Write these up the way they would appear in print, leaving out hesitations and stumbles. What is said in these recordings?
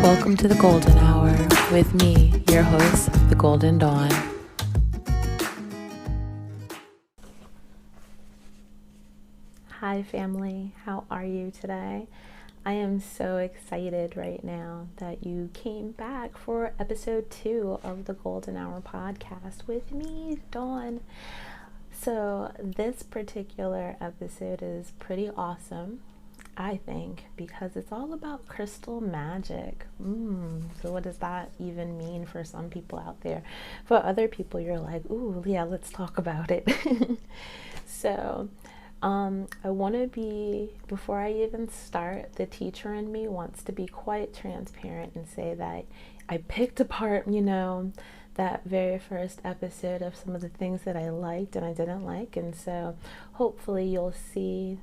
Welcome to the Golden Hour with me, your host, the Golden Dawn. Hi family, how are you today? I am so excited right now that you came back for episode 2 of the Golden Hour podcast with me, Dawn. So this particular episode is pretty awesome, I think, because it's all about crystal magic. So what does that even mean for some people out there? For other people, you're like, ooh, yeah, let's talk about it. So I want to be, before I even start, the teacher in me wants to be quite transparent and say that I picked apart, that very first episode of some of the things that I liked and I didn't like. And so hopefully you'll see,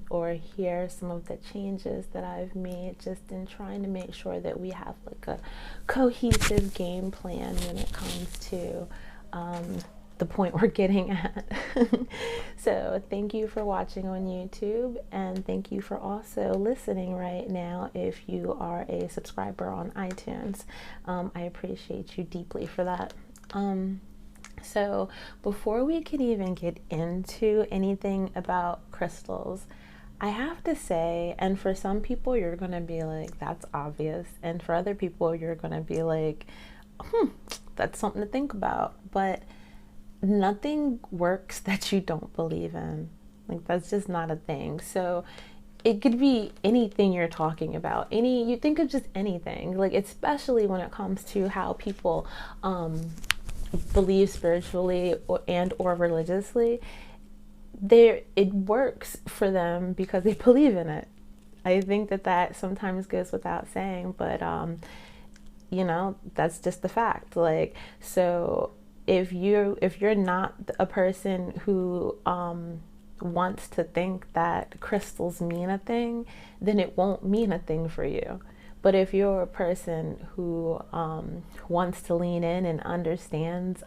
or hear some of the changes that I've made just in trying to make sure that we have like a cohesive game plan when it comes to the point we're getting at. So thank you for watching on YouTube, and thank you for also listening right now if you are a subscriber on iTunes. I appreciate you deeply for that. So before we can even get into anything about crystals, I have to say, and for some people you're going to be like, that's obvious, and for other people you're going to be like, that's something to think about. But nothing works that you don't believe in. Like, that's just not a thing. So it could be anything you're talking about. You think of just anything, like, especially when it comes to how people believe spiritually or religiously. It works for them because they believe in it. I think that sometimes goes without saying, but that's just the fact. Like, so if you're not a person who wants to think that crystals mean a thing, then it won't mean a thing for you. But if you're a person who wants to lean in and understands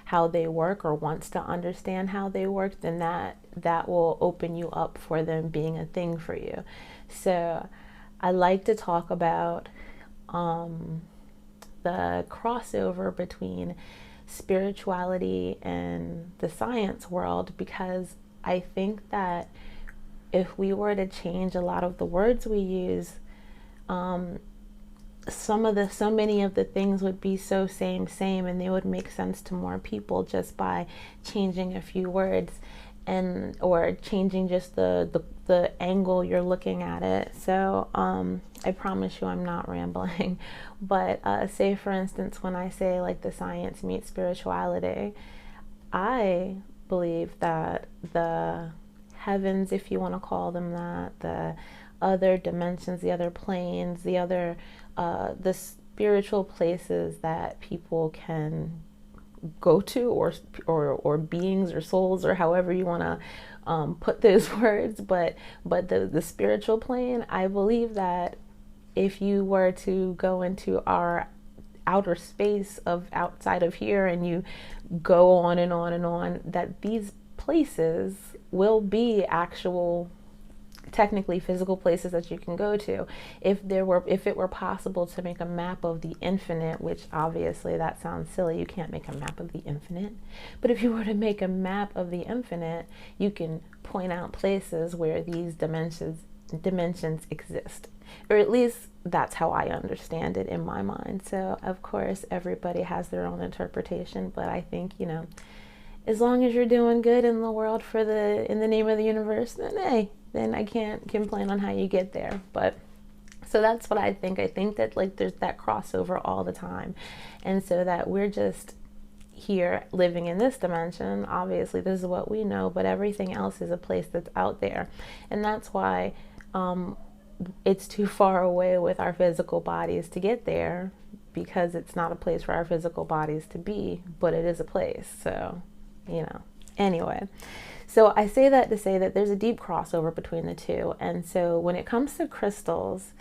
how they work, or wants to understand how they work, then that will open you up for them being a thing for you. So I like to talk about the crossover between spirituality and the science world, because I think that if we were to change a lot of the words we use, so many of the things would be so same, and they would make sense to more people just by changing a few words or changing just the angle you're looking at it. So I promise you I'm not rambling, but say for instance, when I say like the science meets spirituality, I believe that the heavens, if you want to call them that, the other dimensions, the other planes, the spiritual places that people can go to, or beings or souls, or however you want to put those words, but the spiritual plane, I believe that if you were to go into our outer space of outside of here, and you go on and on and on, that these places will be actual, technically physical places that you can go to. If it were possible to make a map of the infinite, which obviously that sounds silly, you can't make a map of the infinite, but if you were to make a map of the infinite, you can point out places where these dimensions exist, or at least that's how I understand it in my mind. So of course everybody has their own interpretation, but I think, as long as you're doing good in the world in the name of the universe, then hey, then I can't complain on how you get there. But so that's what I think. I think that like there's that crossover all the time, and so that we're just here living in this dimension. Obviously this is what we know, but everything else is a place that's out there, and that's why it's too far away with our physical bodies to get there, because it's not a place for our physical bodies to be, but it is a place. So anyway, so I say that to say that there's a deep crossover between the two. And so when it comes to crystals,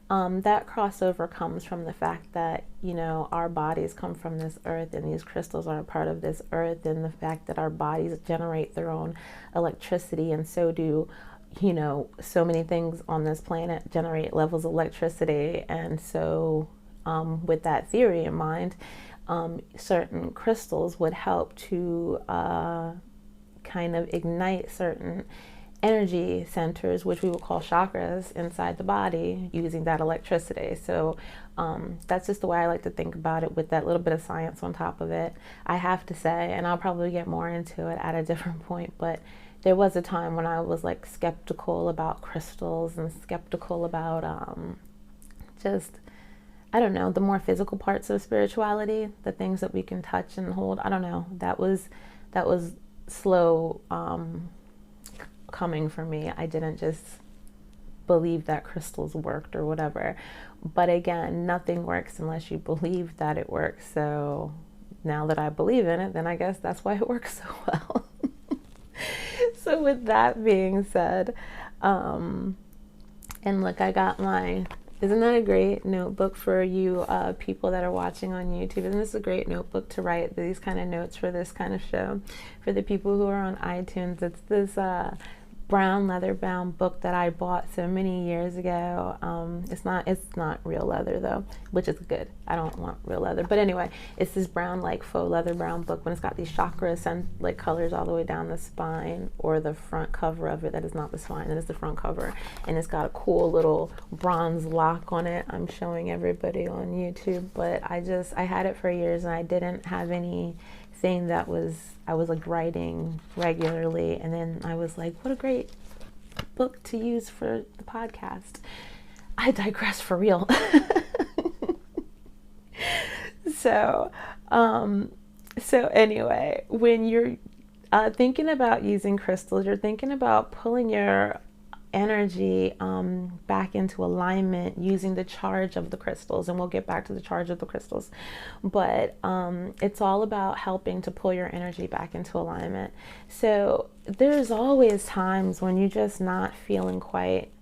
that crossover comes from the fact that, our bodies come from this earth, and these crystals are a part of this earth, and the fact that our bodies generate their own electricity, and so do so many things on this planet generate levels of electricity. And so with that theory in mind, certain crystals would help to kind of ignite certain energy centers, which we would call chakras, inside the body using that electricity. So that's just the way I like to think about it, with that little bit of science on top of it. I have to say, and I'll probably get more into it at a different point, but there was a time when I was like skeptical about crystals and skeptical about just, I don't know, the more physical parts of spirituality, the things that we can touch and hold. I don't know. That was slow coming for me. I didn't just believe that crystals worked or whatever. But again, nothing works unless you believe that it works. So now that I believe in it, then I guess that's why it works so well. So with that being said, and look, I got isn't that a great notebook for you people that are watching on YouTube? Isn't this a great notebook to write these kind of notes for this kind of show? For the people who are on iTunes, it's this brown leather bound book that I bought so many years ago. It's not real leather though, which is good. I don't want real leather, but anyway, it's this brown, like faux leather brown book, when it's got these chakras and like colors all the way down the spine, or the front cover of it. That is not the spine, that is the front cover, and it's got a cool little bronze lock on it. I'm showing everybody on YouTube, but I had it for years and I didn't have anything that I was like writing regularly, and then I was like, what a great book to use for the podcast. I digress for real. So anyway, when you're thinking about using crystals, you're thinking about pulling your energy back into alignment using the charge of the crystals, and we'll get back to the charge of the crystals, but it's all about helping to pull your energy back into alignment. So there's always times when you're just not feeling quite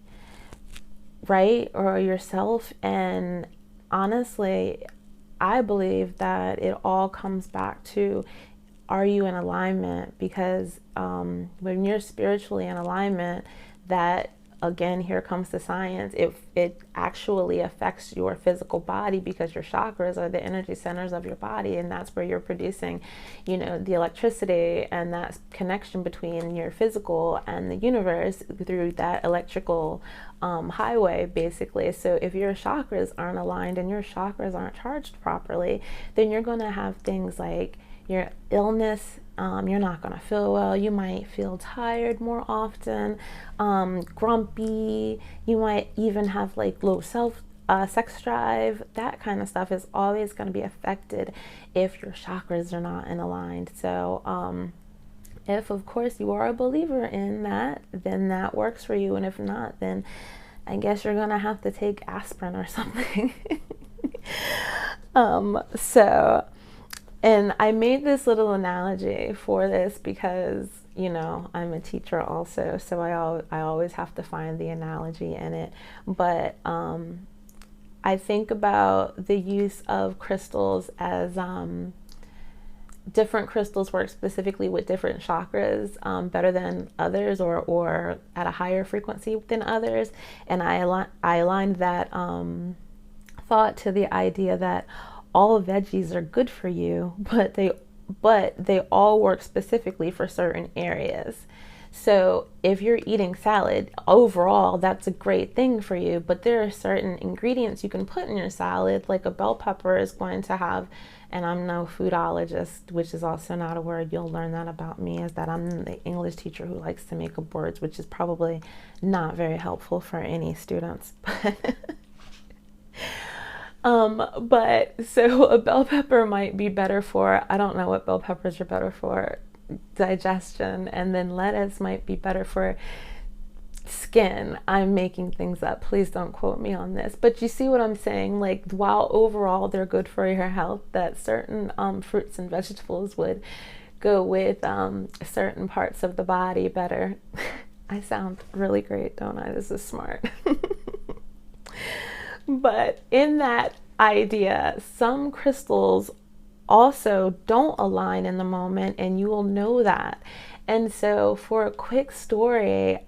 right or yourself, and honestly, I believe that it all comes back to, are you in alignment? Because when you're spiritually in alignment, that, again, here comes the science, it actually affects your physical body, because your chakras are the energy centers of your body, and that's where you're producing, the electricity, and that connection between your physical and the universe through that electrical highway, basically. So if your chakras aren't aligned and your chakras aren't charged properly, then you're going to have things like your illness. You're not going to feel well. You might feel tired more often, grumpy. You might even have like low sex drive. That kind of stuff is always going to be affected if your chakras are not in aligned. So if, of course, you are a believer in that, then that works for you. And if not, then I guess you're going to have to take aspirin or something. And I made this little analogy for this because, I'm a teacher also, so I always have to find the analogy in it. But I think about the use of crystals as different crystals work specifically with different chakras better than others, or at a higher frequency than others. And I aligned that thought to the idea that all veggies are good for you, but they all work specifically for certain areas. So if you're eating salad, overall, that's a great thing for you, but there are certain ingredients you can put in your salad, like a bell pepper is going to have, and I'm no foodologist, which is also not a word, you'll learn that about me, is that I'm the English teacher who likes to make up words, which is probably not very helpful for any students. But so a bell pepper might be better for, I don't know what bell peppers are better for, digestion, and then lettuce might be better for skin. I'm making things up. Please don't quote me on this. But you see what I'm saying? Like, while overall they're good for your health, that certain fruits and vegetables would go with certain parts of the body better. I sound really great, don't I? This is smart. But in that idea, some crystals also don't align in the moment, and you will know that. And so for a quick story,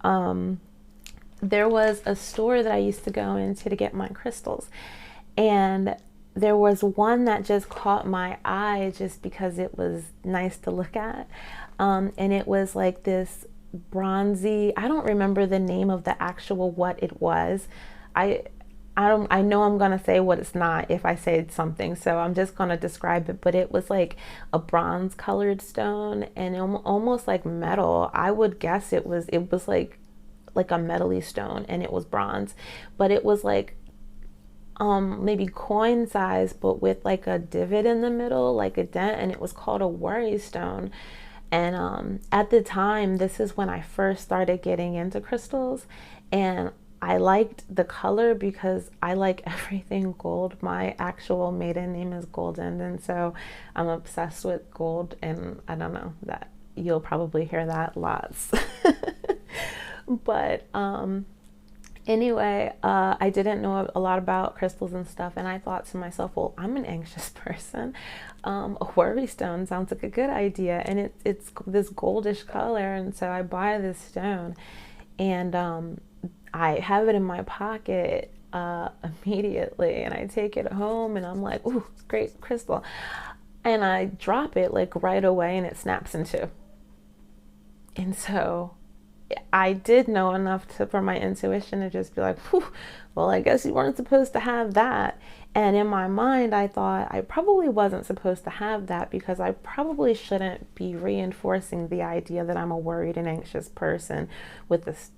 there was a store that I used to go into to get my crystals, and there was one that just caught my eye just because it was nice to look at, and it was like this bronzy, I don't remember the name of the actual what it was. I know I'm gonna say what it's not if I say something, so I'm just gonna describe it. But it was like a bronze colored stone, and almost like metal. I would guess it was like a metally stone, and it was bronze, but it was like maybe coin size, but with like a divot in the middle, like a dent, and it was called a worry stone. And at the time, this is when I first started getting into crystals, and I liked the color because I like everything gold. My actual maiden name is Golden, and so I'm obsessed with gold, and I don't know, that you'll probably hear that lots. But anyway, I didn't know a lot about crystals and stuff, and I thought to myself, well, I'm an anxious person. A worry stone sounds like a good idea, and it's this goldish color, and so I buy this stone, and I have it in my pocket immediately, and I take it home, and I'm like, ooh, great crystal, and I drop it like right away, and it snaps in two. And so I did know enough for my intuition to just be like, whew, well, I guess you weren't supposed to have that. And in my mind, I thought I probably wasn't supposed to have that because I probably shouldn't be reinforcing the idea that I'm a worried and anxious person with this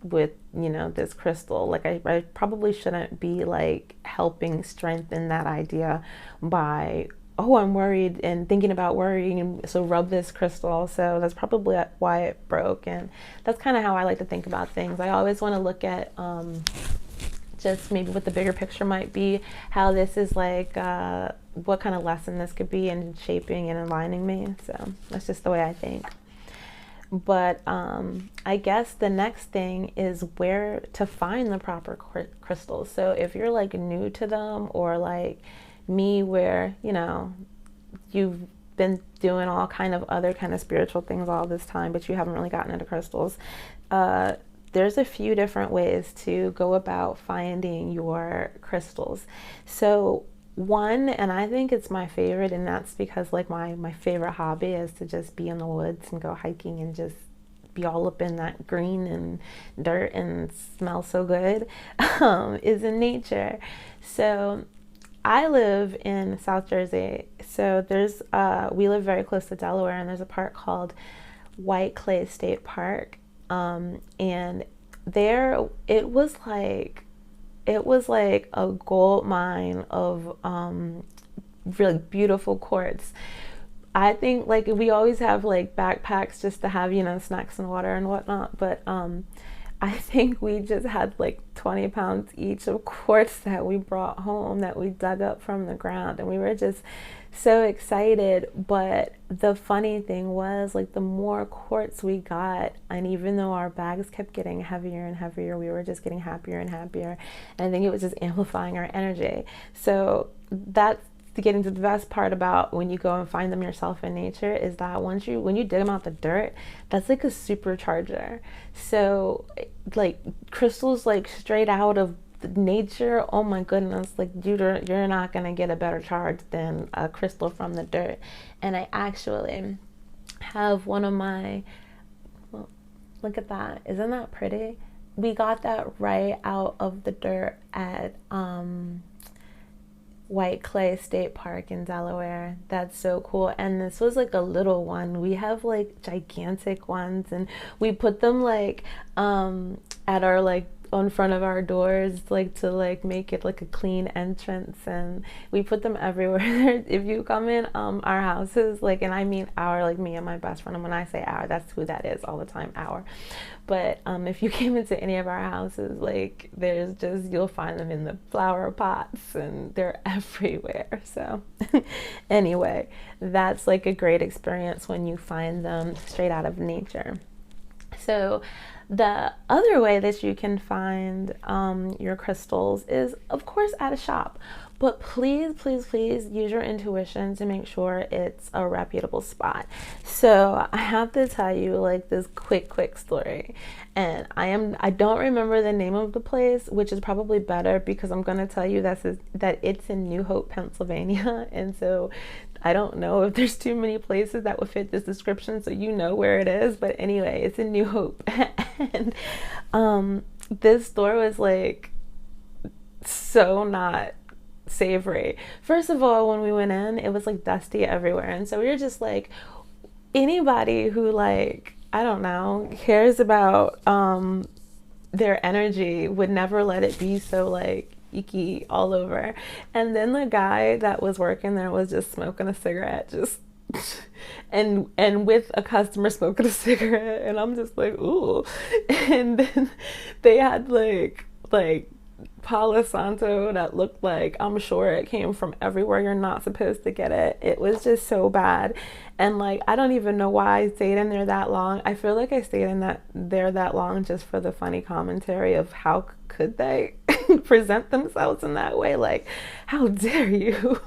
crystal. Like I probably shouldn't be like helping strengthen that idea by, oh, I'm worried and thinking about worrying, and so rub this crystal. So that's probably why it broke. And that's kind of how I like to think about things. I always want to look at just maybe what the bigger picture might be, how this is like, what kind of lesson this could be in shaping and aligning me. So that's just the way I think. But I guess the next thing is where to find the proper crystals. So if you're like new to them, or like me, where you've been doing all kind of other kind of spiritual things all this time, but you haven't really gotten into crystals, there's a few different ways to go about finding your crystals. So one, and I think it's my favorite, and that's because like my favorite hobby is to just be in the woods and go hiking and just be all up in that green and dirt and smell so good, is in nature. So I live in South Jersey, so there's we live very close to Delaware, and there's a park called White Clay State Park, and there it was like a gold mine of really beautiful quartz. I think like we always have like backpacks just to have snacks and water and whatnot, but I think we just had like 20 pounds each of quartz that we brought home, that we dug up from the ground, and we were just so excited. But the funny thing was, like, the more quartz we got, and even though our bags kept getting heavier and heavier, we were just getting happier and happier, and I think it was just amplifying our energy. So that's getting to the best part about when you go and find them yourself in nature, is that when you dig them out the dirt, that's like a supercharger. So like crystals like straight out of nature, oh my goodness, like you're not gonna get a better charge than a crystal from the dirt. And I actually have one of my, well, look at that, isn't that pretty? We got that right out of the dirt at White Clay State Park in Delaware. That's so cool. And this was like a little one. We have like gigantic ones, and we put them like at our like on front of our doors, like to like make it like a clean entrance, and we put them everywhere. If you come in our houses, like, and I mean our, like me and my best friend, and when I say our, that's who that is all the time, our. But if you came into any of our houses, like there's just, you'll find them in the flower pots, and they're everywhere. So anyway, that's like a great experience when you find them straight out of nature. So The other way that you can find your crystals is, of course, at a shop. But please, please, please use your intuition to make sure it's a reputable spot. So I have to tell you like this quick story. And I don't remember the name of the place, which is probably better because I'm going to tell you that it's in New Hope, Pennsylvania. And so I don't know if there's too many places that would fit this description, so you know where it is. But anyway, it's in New Hope. And this store was like so not savory. First of all, when we went in, it was like dusty everywhere. And so we were just like, anybody who like, I don't know, cares about their energy would never let it be so like icky all over. And then the guy that was working there was just smoking a cigarette, just and with a customer smoking a cigarette, and I'm just like, ooh. And then they had like Palo Santo that looked like, I'm sure it came from everywhere you're not supposed to get it. It was just so bad. And like, I don't even know why I stayed in there that long. I feel like I stayed in there that long just for the funny commentary of how could they present themselves in that way, like, how dare you.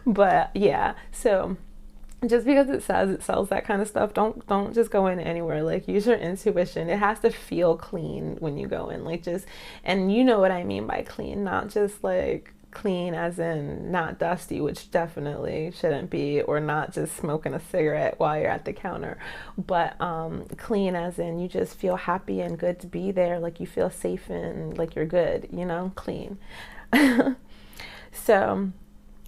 But yeah, so just because it says it sells that kind of stuff, don't just go in anywhere. Like, use your intuition. It has to feel clean when you go in, like, just, and you know what I mean by clean, not just like clean as in not dusty, which definitely shouldn't be, or not just smoking a cigarette while you're at the counter, but clean as in you just feel happy and good to be there, like you feel safe and like you're good, you know, clean. So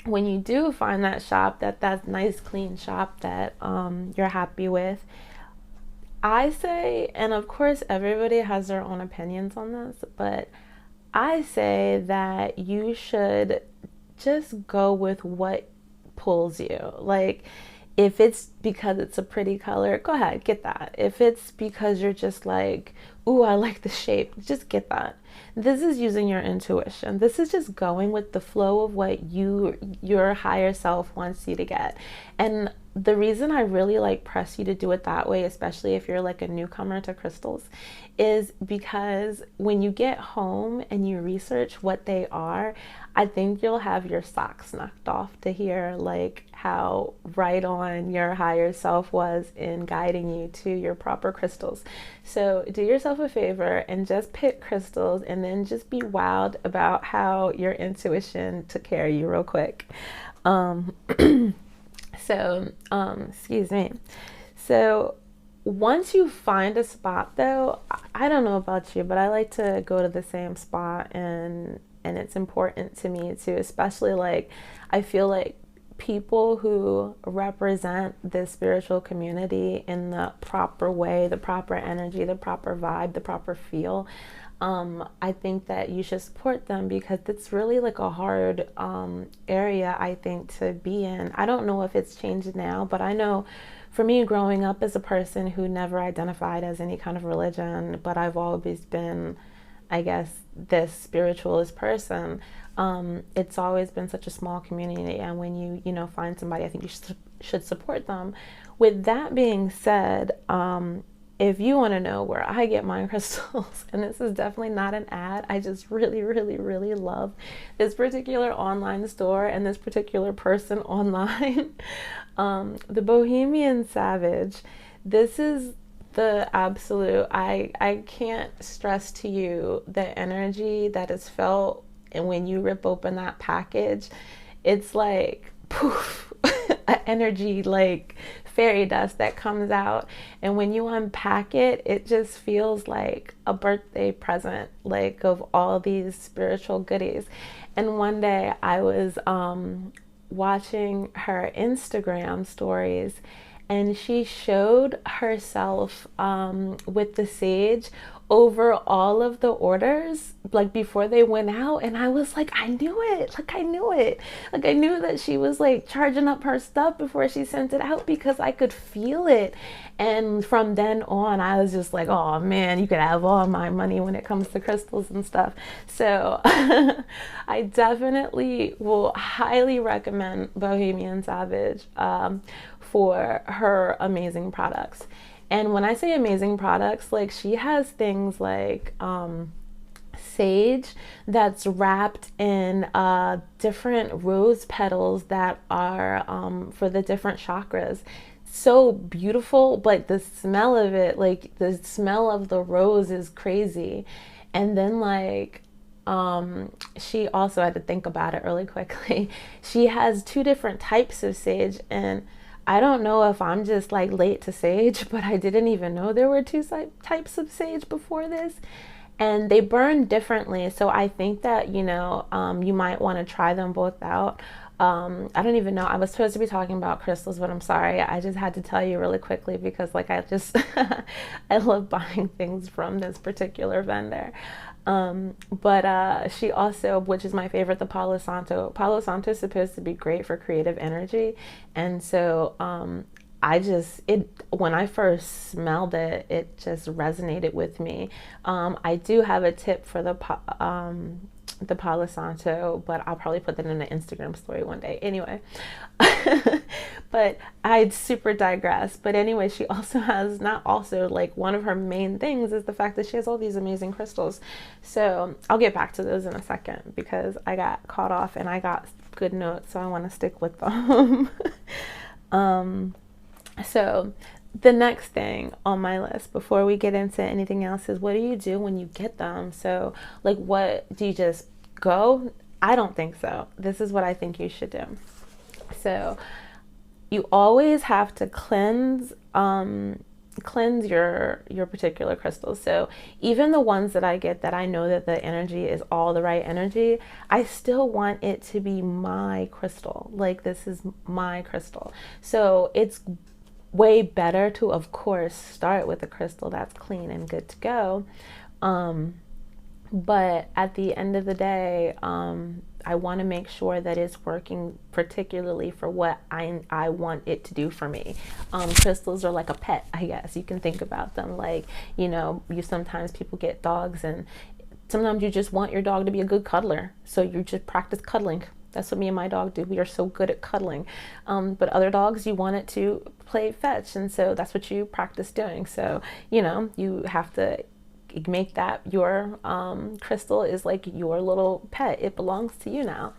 when you do find that shop, that nice clean shop that you're happy with, I say, and of course everybody has their own opinions on this, but I say that you should just go with what pulls you. Like, if it's because it's a pretty color, go ahead, get that. If it's because you're just like, ooh, I like the shape, just get that. This is using your intuition. This is just going with the flow of what your higher self wants you to get. And the reason I really like press you to do it that way, especially if you're like a newcomer to crystals, is because when you get home and you research what they are, I think you'll have your socks knocked off to hear like how right on your higher self was in guiding you to your proper crystals. So do yourself a favor and just pick crystals, and then just be wowed about how your intuition took care of you real quick. Excuse me. So once you find a spot though, I don't know about you, but I like to go to the same spot, and it's important to me too, especially like I feel like people who represent the spiritual community in the proper way, the proper energy, the proper vibe, the proper feel, I think that you should support them, because it's really like a hard area, I think, to be in. I don't know if it's changed now, but I know for me, growing up as a person who never identified as any kind of religion, but I've always been, I guess, this spiritualist person, it's always been such a small community. And when you find somebody, I think you should support them. With that being said, if you want to know where I get my crystals, and this is definitely not an ad, I just really, really, really love this particular online store and this particular person online. The Bohemian Savage, this is the absolute, I can't stress to you the energy that is felt, and when you rip open that package, it's like poof, energy like fairy dust that comes out, and when you unpack it, it just feels like a birthday present, like of all these spiritual goodies. And one day I was watching her Instagram stories, and she showed herself with the sage over all of the orders, like before they went out, and I was like, I knew it. Like I knew that she was like charging up her stuff before she sent it out, because I could feel it. And from then on, I was just like, oh man, you could have all my money when it comes to crystals and stuff. So I definitely will highly recommend Bohemian Savage for her amazing products. And when I say amazing products, like she has things like sage that's wrapped in different rose petals that are for the different chakras. So beautiful, but the smell of it, like the smell of the rose is crazy. And then like she also, had to think about it really quickly. She has two different types of sage, and I don't know if I'm just like late to sage, but I didn't even know there were two types of sage before this. And they burn differently. So I think that, you might want to try them both out. I don't even know. I was supposed to be talking about crystals, but I'm sorry. I just had to tell you really quickly because like I just, I love buying things from this particular vendor. But she also, which is my favorite, the Palo Santo. Palo Santo is supposed to be great for creative energy. And so when I first smelled it, it just resonated with me. I do have a tip for the Palo Santo, but I'll probably put that in an Instagram story one day. Anyway, but I'd super digress. But anyway, she also has, not also, like one of her main things is the fact that she has all these amazing crystals. So I'll get back to those in a second because I got caught off and I got good notes, so I want to stick with them. So the next thing on my list before we get into anything else is, what do you do when you get them? So like, what do you just go? I don't think so. This is what I think you should do. So you always have to cleanse your particular crystals. So even the ones that I get that I know that the energy is all the right energy, I still want it to be my crystal. Like, this is my crystal. So it's way better to, of course, start with a crystal that's clean and good to go. But at the end of the day, I want to make sure that it's working particularly for what I want it to do for me. Crystals are like a pet, I guess. You can think about them like, sometimes people get dogs, and sometimes you just want your dog to be a good cuddler. So you just practice cuddling. That's what me and my dog do. We are so good at cuddling. But other dogs, you want it to play fetch. And so that's what you practice doing. So, you have to make that your crystal is like your little pet. It belongs to you now.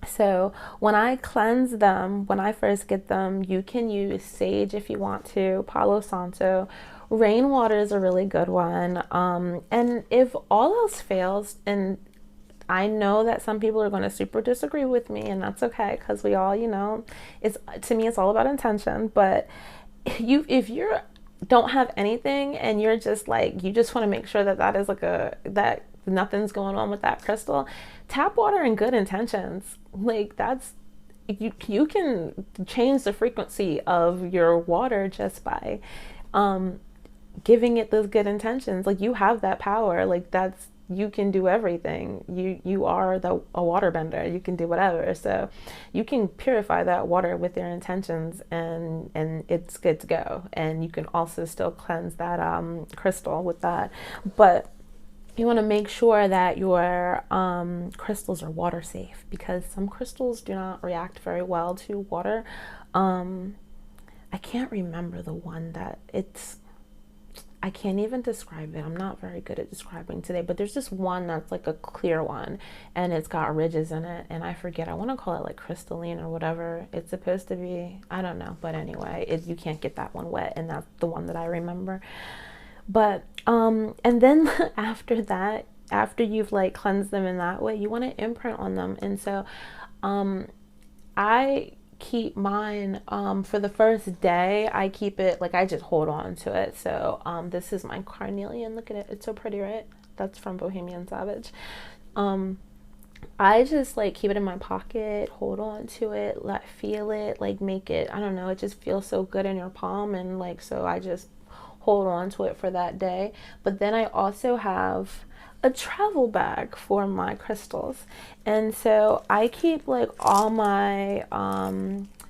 So when I cleanse them, when I first get them, you can use sage if you want to, Palo Santo. Rainwater is a really good one. And if all else fails, and I know that some people are going to super disagree with me, and that's okay, because we all, to me, it's all about intention. But if you don't have anything and you're just like, you just want to make sure that is like that nothing's going on with that crystal, tap water and good intentions. Like, that's, you can change the frequency of your water just by giving it those good intentions. Like, you have that power. Like, you can do everything. You are a water bender. You can do whatever. So you can purify that water with your intentions, and it's good to go. And you can also still cleanse that crystal with that. But you want to make sure that your crystals are water safe, because some crystals do not react very well to water. I can't remember the one that I can't even describe it. I'm not very good at describing today, but there's this one that's like a clear one, and it's got ridges in it, and I forget. I want to call it like crystalline or whatever it's supposed to be. I don't know, but anyway, you can't get that one wet, and that's the one that I remember. But and then after that, after you've like cleansed them in that way, you want to imprint on them. And so I keep mine for the first day. I keep it like, I just hold on to it. So this is my Carnelian. Look at it, it's so pretty, right? That's from Bohemian Savage. I just like keep it in my pocket, hold on to it, feel it, like make it, I don't know, it just feels so good in your palm. And like, so I just hold on to it for that day. But then I also have a travel bag for my crystals, and so I keep like all my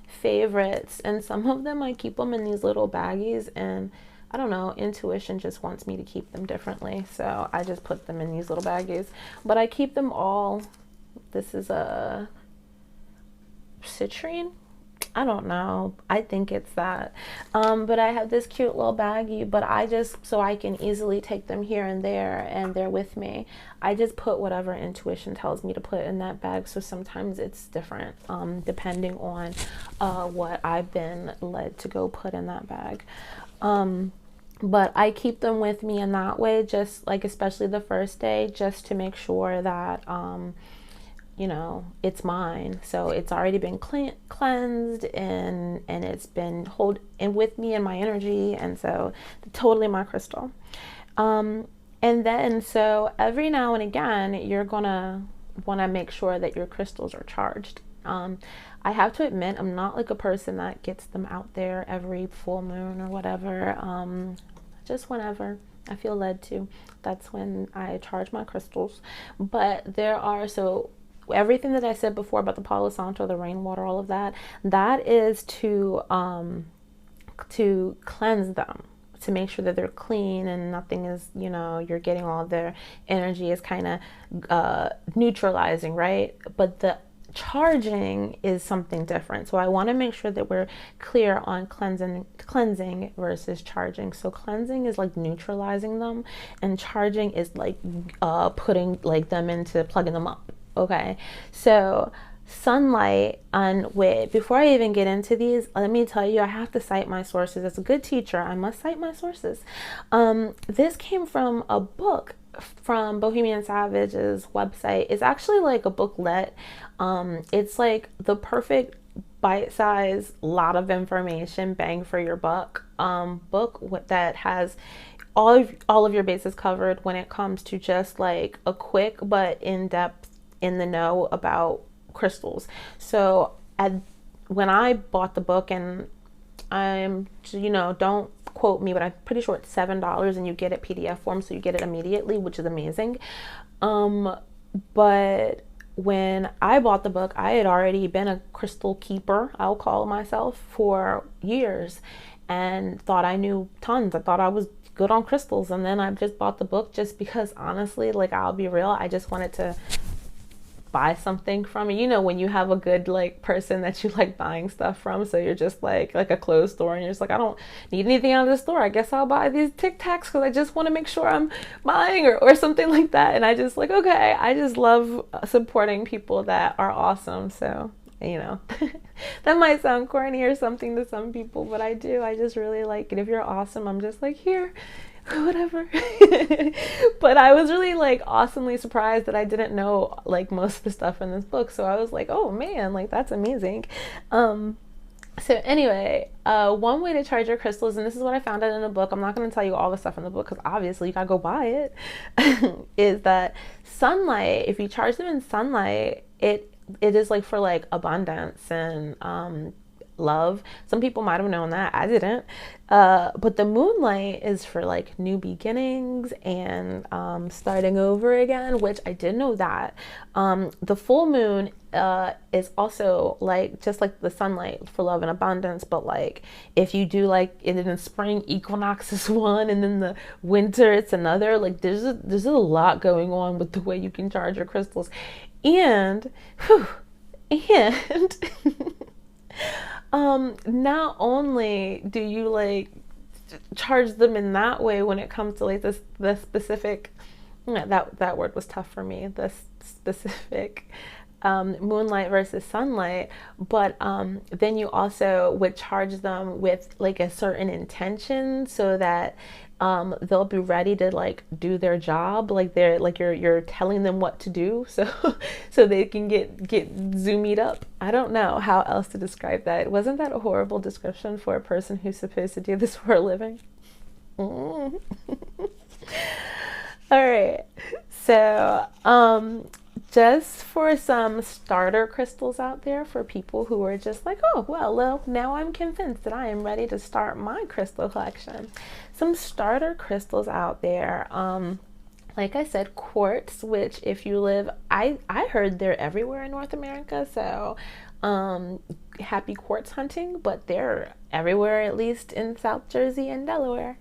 favorites, and some of them I keep them in these little baggies, and I don't know, intuition just wants me to keep them differently, so I just put them in these little baggies. But I keep them all. This is a citrine. I don't know. I think it's that. But I have this cute little baggie, but I just, so I can easily take them here and there and they're with me. I just put whatever intuition tells me to put in that bag. So sometimes it's different, depending on what I've been led to go put in that bag. But I keep them with me in that way, just like, especially the first day, just to make sure that, you know, it's mine. So it's already been cleansed and it's been hold in with me and my energy. And so totally my crystal. And then, so every now and again, you're gonna want to make sure that your crystals are charged. I have to admit, I'm not like a person that gets them out there every full moon or whatever. Just whenever I feel led to, that's when I charge my crystals. But there are, so everything that I said before about the Palo Santo, the rainwater, all of that, that is to cleanse them, to make sure that they're clean and nothing is, you know, you're getting all of their energy is kind of neutralizing, right? But the charging is something different. So I want to make sure that we're clear on cleansing versus charging. So cleansing is like neutralizing them, and charging is like putting like them into plugging them up. Okay, so sunlight, and wait, before I even get into these, let me tell you, I have to cite my sources. As a good teacher, I must cite my sources. This came from a book from Bohemian Savage's website. It's actually like a booklet. It's like the perfect bite-size, lot of information, bang for your buck book that has all of your bases covered when it comes to just like a quick but in-depth, in the know about crystals. So when I bought the book, and I'm, you know, don't quote me, but I'm pretty sure it's $7 and you get it PDF form, so you get it immediately, which is amazing. But when I bought the book, I had already been a crystal keeper, I'll call myself, for years, and thought I knew tons. I thought I was good on crystals, and then I just bought the book just because, honestly, like, I'll be real, I just wanted to buy something from it. You know, when you have a good like person that you like buying stuff from, so you're just like a clothes store, and you're just like, I don't need anything out of the store, I guess I'll buy these Tic Tacs because I just want to make sure I'm buying, or something like that. And I just like, okay, I just love supporting people that are awesome. So, you know, that might sound corny or something to some people, but I just really like it. If you're awesome, I'm just like, here, whatever. But I was really like awesomely surprised that I didn't know like most of the stuff in this book. So I was like, oh man, like that's amazing. So anyway, one way to charge your crystals, and this is what I found out in the book, I'm not going to tell you all the stuff in the book because obviously you gotta go buy it, is that sunlight, if you charge them in sunlight, it is like for like abundance and love. Some people might have known that. I didn't. But the moonlight is for like new beginnings and starting over again, which I did know that. The full moon is also like just like the sunlight for love and abundance, but like if you do like in the spring equinox is one, and then the winter it's another. Like there's a lot going on with the way you can charge your crystals, and not only do you like charge them in that way when it comes to like the specific, that word was tough for me, the specific moonlight versus sunlight, but then you also would charge them with like a certain intention so that they'll be ready to like do their job, like they're like you're telling them what to do, so they can get zoomied up. I don't know how else to describe that. Wasn't that a horrible description for a person who's supposed to do this for a living? All right, so just for some starter crystals out there for people who are just like, oh, well, now I'm convinced that I am ready to start my crystal collection. Some starter crystals out there, like I said, quartz, which if you live, I heard they're everywhere in North America, so happy quartz hunting, but they're everywhere, at least in South Jersey and Delaware.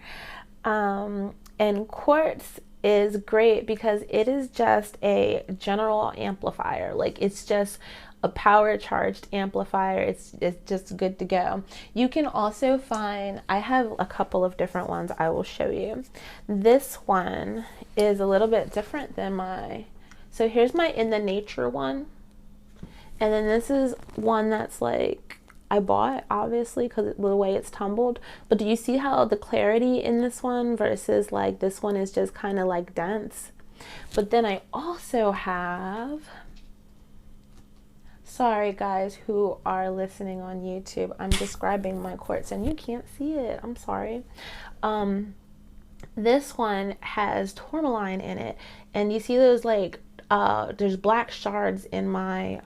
And quartz is great because it is just a general amplifier. Like, it's just a power charged amplifier. It's just good to go. You can also find, I have a couple of different ones I will show you. This one is a little bit different than so here's my In the Nature one. And then this is one that's like, I bought obviously because the way it's tumbled, but do you see how the clarity in this one versus like this one is just kind of like dense? But then I also have, sorry guys who are listening on YouTube, I'm describing my quartz and you can't see it, I'm sorry. This one has tourmaline in it, and you see those like there's black shards in my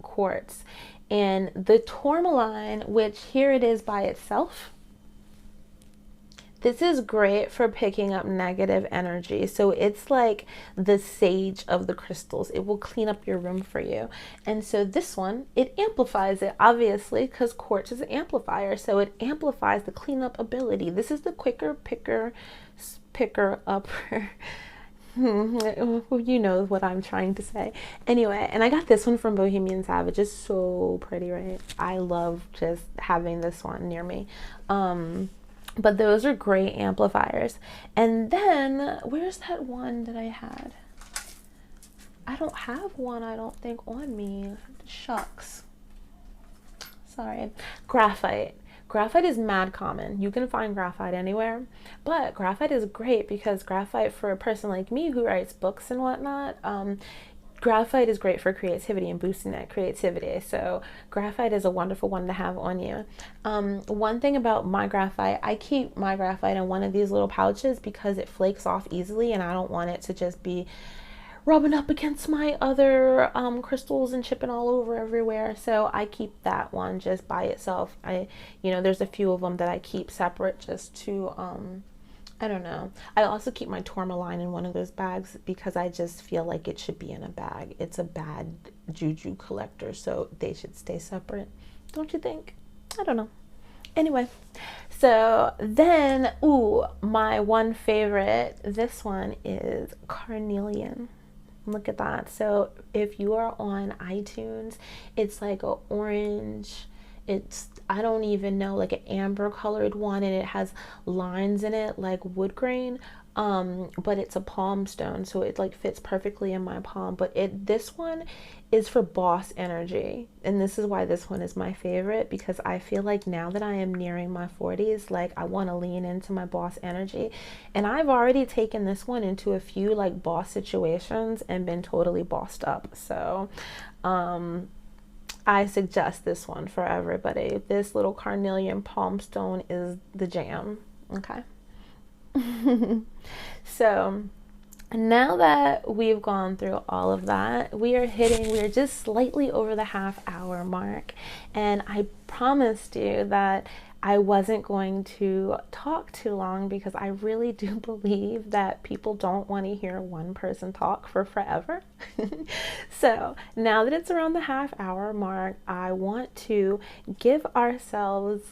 quartz. And the tourmaline, which here it is by itself, this is great for picking up negative energy. So it's like the sage of the crystals. It will clean up your room for you. And so this one, it amplifies it, obviously, because quartz is an amplifier. So it amplifies the cleanup ability. This is the quicker picker upper. You know what I'm trying to say. Anyway, and I got this one from Bohemian Savage. It's so pretty, right? I love just having this one near me. But those are great amplifiers. And then where's that one that I had? I don't have one, I don't think, on me. Shucks. Sorry. Graphite. Graphite is mad common. You can find graphite anywhere, but graphite is great because graphite, for a person like me who writes books and whatnot, graphite is great for creativity and boosting that creativity. So graphite is a wonderful one to have on you. One thing about my graphite, I keep my graphite in one of these little pouches because it flakes off easily and I don't want it to just be rubbing up against my other crystals and chipping all over everywhere. So I keep that one just by itself. There's a few of them that I keep separate just to, I don't know. I also keep my tourmaline in one of those bags because I just feel like it should be in a bag. It's a bad juju collector, so they should stay separate. Don't you think? I don't know. Anyway, so then, my one favorite, this one is Carnelian. Look at that. So if you are on iTunes, it's like a orange, I don't even know, like an amber colored one, and it has lines in it like wood grain, but it's a palm stone, so it like fits perfectly in my palm. But this one is for boss energy, and this is why this one is my favorite, because I feel like now that I am nearing my 40s, like I want to lean into my boss energy, and I've already taken this one into a few like boss situations and been totally bossed up. So I suggest this one for everybody. This little Carnelian palm stone is the jam. Okay. So now that we've gone through all of that, we are just slightly over the half-hour mark, and I promised you that I wasn't going to talk too long because I really do believe that people don't want to hear one person talk for forever. So now that it's around the half-hour mark, I want to give ourselves,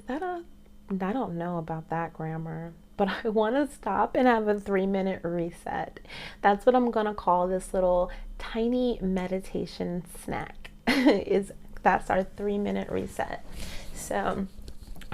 I don't know about that grammar, but I want to stop and have a 3-minute reset. That's what I'm going to call this little tiny meditation snack. That's our 3-minute reset. So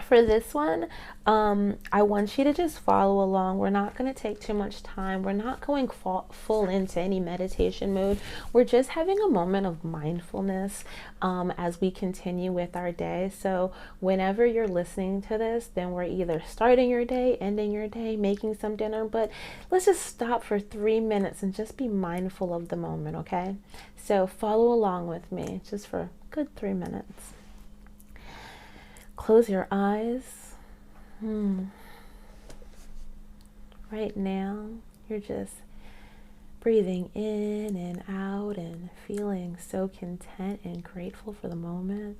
for this one, I want you to just follow along. We're not going to take too much time. We're not going full into any meditation mode. We're just having a moment of mindfulness as we continue with our day. So whenever you're listening to this, then we're either starting your day, ending your day, making some dinner, but let's just stop for 3 minutes and just be mindful of the moment, okay? So follow along with me just for a good 3 minutes. Close your eyes. Right now, you're just breathing in and out and feeling so content and grateful for the moment.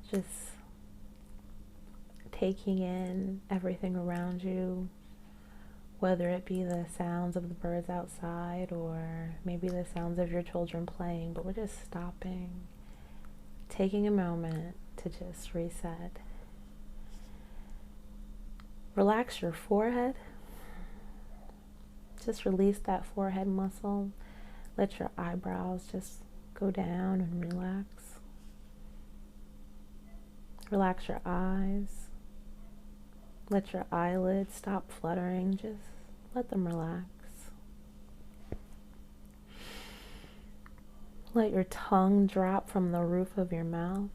Just taking in everything around you, whether it be the sounds of the birds outside or maybe the sounds of your children playing, but we're just stopping, taking a moment to just reset. Relax your forehead. Just release that forehead muscle. Let your eyebrows just go down and relax. Relax your eyes. Let your eyelids stop fluttering. Just let them relax. Let your tongue drop from the roof of your mouth.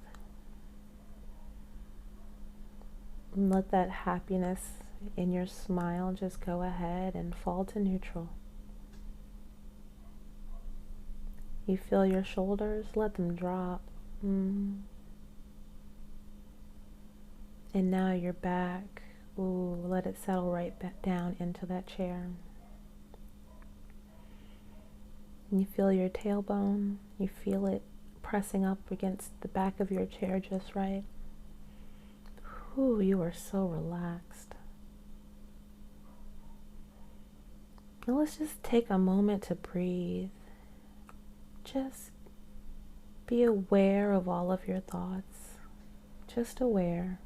And let that happiness in your smile just go ahead and fall to neutral. You feel your shoulders, let them drop. And now your back, let it settle right back down into that chair. And you feel your tailbone, you feel it pressing up against the back of your chair just right. You are so relaxed. Now let's just take a moment to breathe. Just be aware of all of your thoughts. Just aware,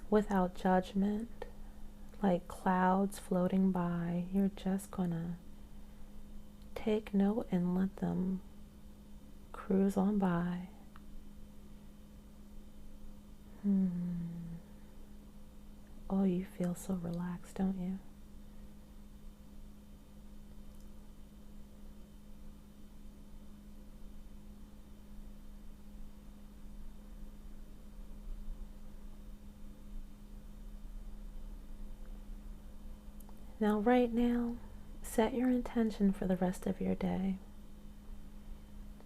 without judgment, like clouds floating by. You're just gonna take note and let them cruise on by. Oh, you feel so relaxed, don't you? Now, right now, set your intention for the rest of your day.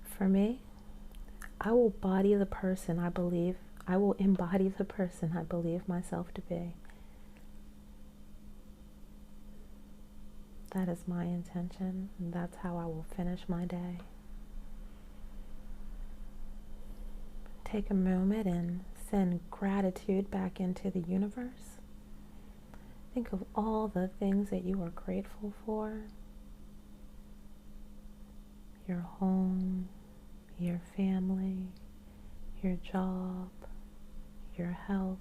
For me, I will embody the person I believe myself to be. That is my intention, and that's how I will finish my day. Take a moment and send gratitude back into the universe. Think of all the things that you are grateful for. Your home, your family, your job, your health.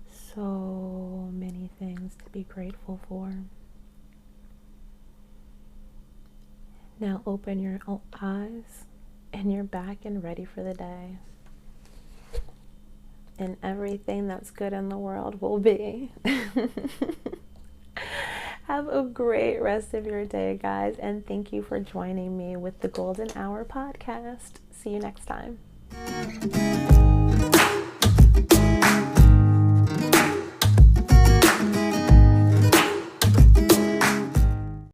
So many things to be grateful for. Now open your eyes and you're back and ready for the day. And everything that's good in the world will be. Have a great rest of your day, guys, and thank you for joining me with the Golden Hour podcast. See you next time.